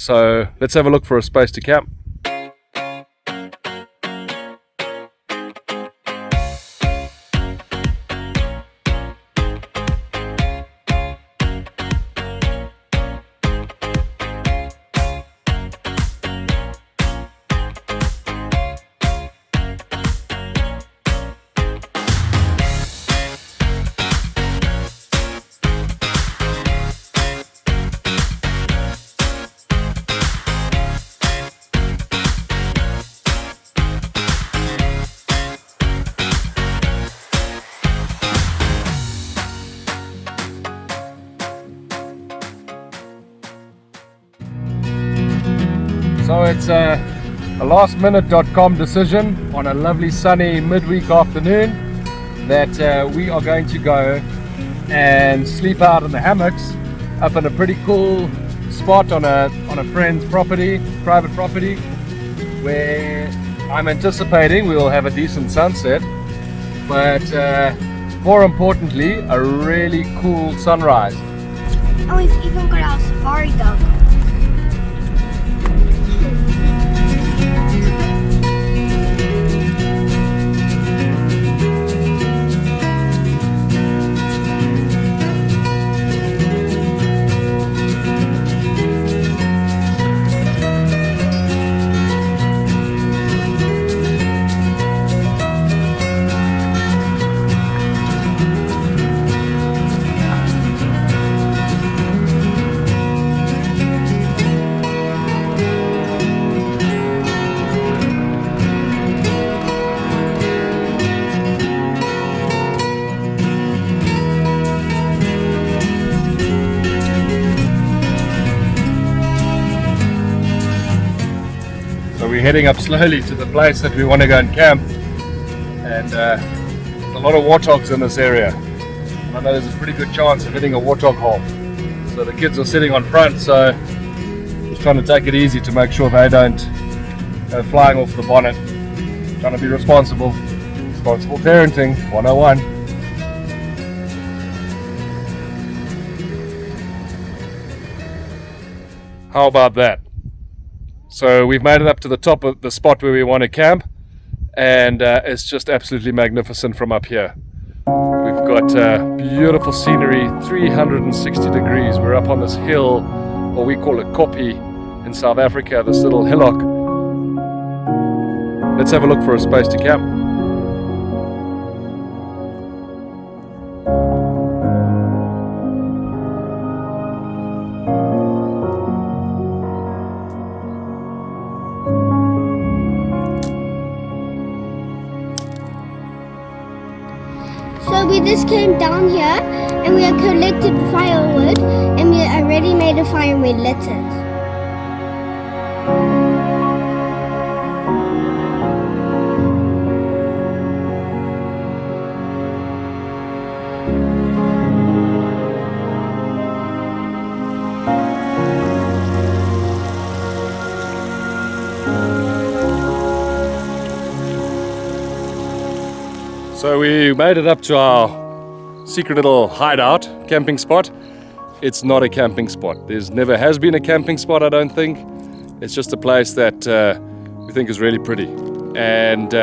So let's have a look for a space to camp. So it's a lastminute.com decision on a lovely sunny midweek afternoon that we are going to go and sleep out in the hammocks up in a pretty cool spot on a friend's property, private property, where I'm anticipating we will have a decent sunset, but more importantly a really cool sunrise. And we've even got our safari dog. So we're heading up slowly to the place that we want to go and camp, and there's a lot of warthogs in this area, and I know there's a pretty good chance of hitting a warthog hole. So the kids are sitting on front, so just trying to take it easy to make sure they don't go flying off the bonnet. Trying to be responsible parenting 101. How about that? So we've made it up to the top of the spot where we want to camp, and it's just absolutely magnificent from up here. We've got beautiful scenery, 360 degrees. We're up on this hill, or we call it Koppie in South Africa, this little hillock. Let's have a look for a space to camp. So we just came down here and we have collected firewood and we already made a fire and we lit it. So we made it up to our secret little hideout, camping spot. It's not a camping spot. There's never has been a camping spot, I don't think. It's just a place that we think is really pretty. And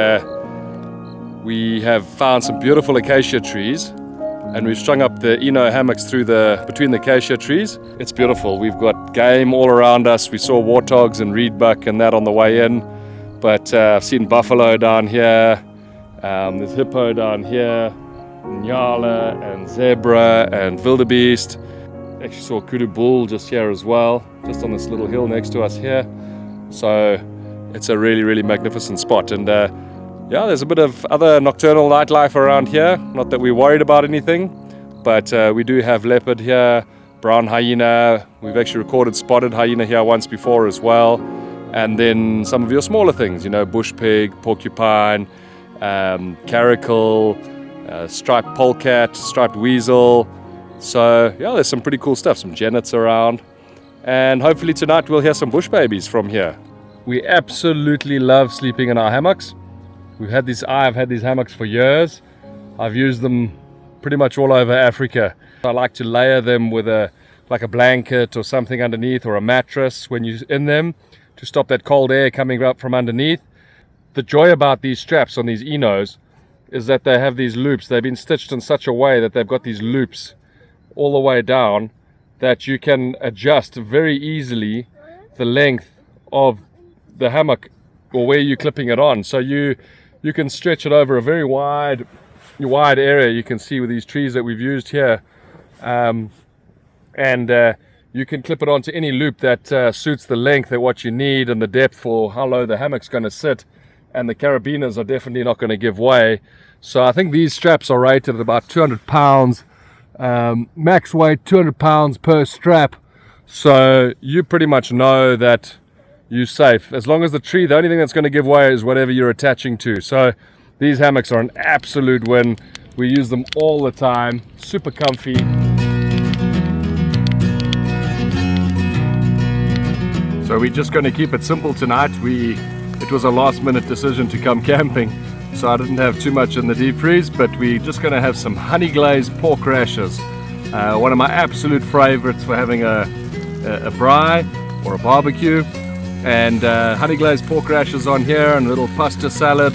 we have found some beautiful acacia trees, and we've strung up the hammocks between the acacia trees. It's beautiful. We've got game all around us. We saw warthogs and reedbuck and that on the way in, but I've seen buffalo down here. There's hippo down here, nyala and zebra and wildebeest. Actually saw kudu bull just here as well, just on this little hill next to us here. So it's a really, really magnificent spot. And yeah, there's a bit of other nocturnal nightlife around here. Not that we're worried about anything, but we do have leopard here, brown hyena. We've actually recorded spotted hyena here once before as well. And then some of your smaller things, bush pig, porcupine, caracal, striped polecat, striped weasel. So yeah, there's some pretty cool stuff, some genets around, and hopefully tonight we'll hear some bush babies from here. We absolutely love sleeping in our hammocks. I've had these hammocks for years. I've used them pretty much all over Africa. I like to layer them with a like a blanket or something underneath, or a mattress when you're in them, to stop that cold air coming up from underneath. The joy about these straps on these Enos is that they have these loops. They've been stitched in such a way that they've got these loops all the way down, that you can adjust very easily the length of the hammock or where you're clipping it on. So you can stretch it over a very wide area. You can see with these trees that we've used here, and you can clip it onto any loop that suits the length of what you need and the depth for how low the hammock's going to sit. And the carabiners are definitely not going to give way. So I think these straps are rated at about 200 pounds, max weight 200 pounds per strap. So you pretty much know that you're safe. As long as the only thing that's going to give way is whatever you're attaching to. So these hammocks are an absolute win. We use them all the time, super comfy. So we're just going to keep it simple tonight. It was a last minute decision to come camping, so I didn't have too much in the deep freeze, but we're just going to have some honey glazed pork rashers. One of my absolute favorites for having a braai or a barbecue. And honey glazed pork rashers on here, and a little pasta salad,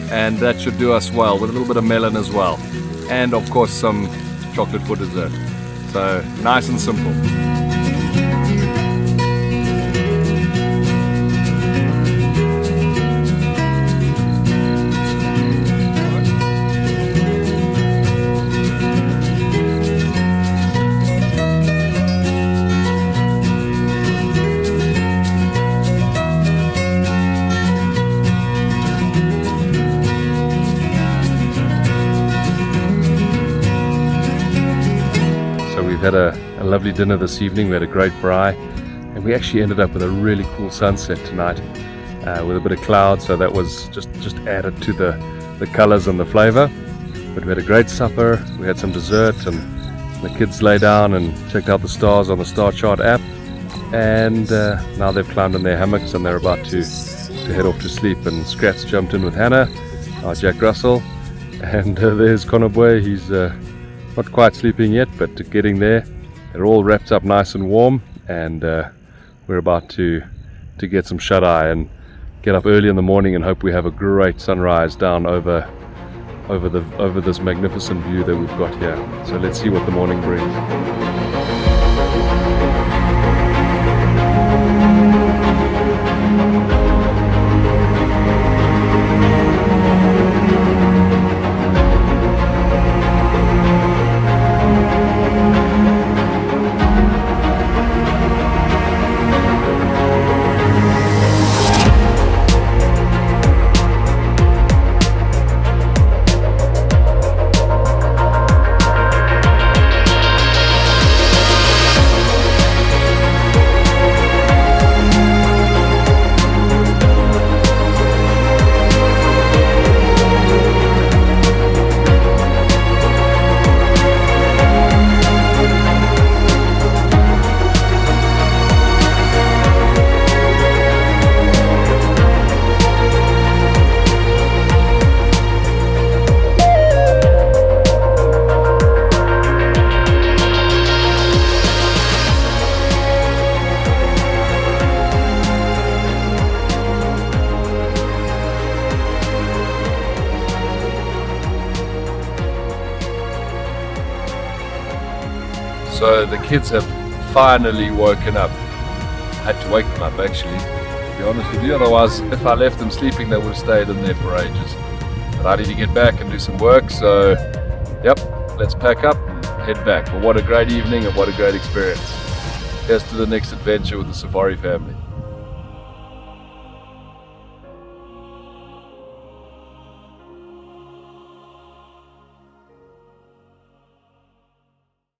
and that should do us well, with a little bit of melon as well. And of course some chocolate for dessert. So nice and simple. We had a lovely dinner this evening. We had a great braai, and we actually ended up with a really cool sunset tonight, with a bit of cloud, so that was just added to the colors and the flavor. But we had a great supper, we had some dessert, and the kids lay down and checked out the stars on the Star Chart app, and now they've climbed in their hammocks and they're about to head off to sleep. And Scratch jumped in with Hannah, our Jack Russell, and there's Connor Boy. He's not quite sleeping yet, but getting there. They're all wrapped up nice and warm, and we're about to get some shut-eye and get up early in the morning and hope we have a great sunrise down over this magnificent view that we've got here. So let's see what the morning brings. So the kids have finally woken up. I had to wake them up actually, to be honest with you. Otherwise, if I left them sleeping, they would have stayed in there for ages. But I need to get back and do some work, so yep, let's pack up and head back. But what a great evening and what a great experience. Here's to the next adventure with the Safari family.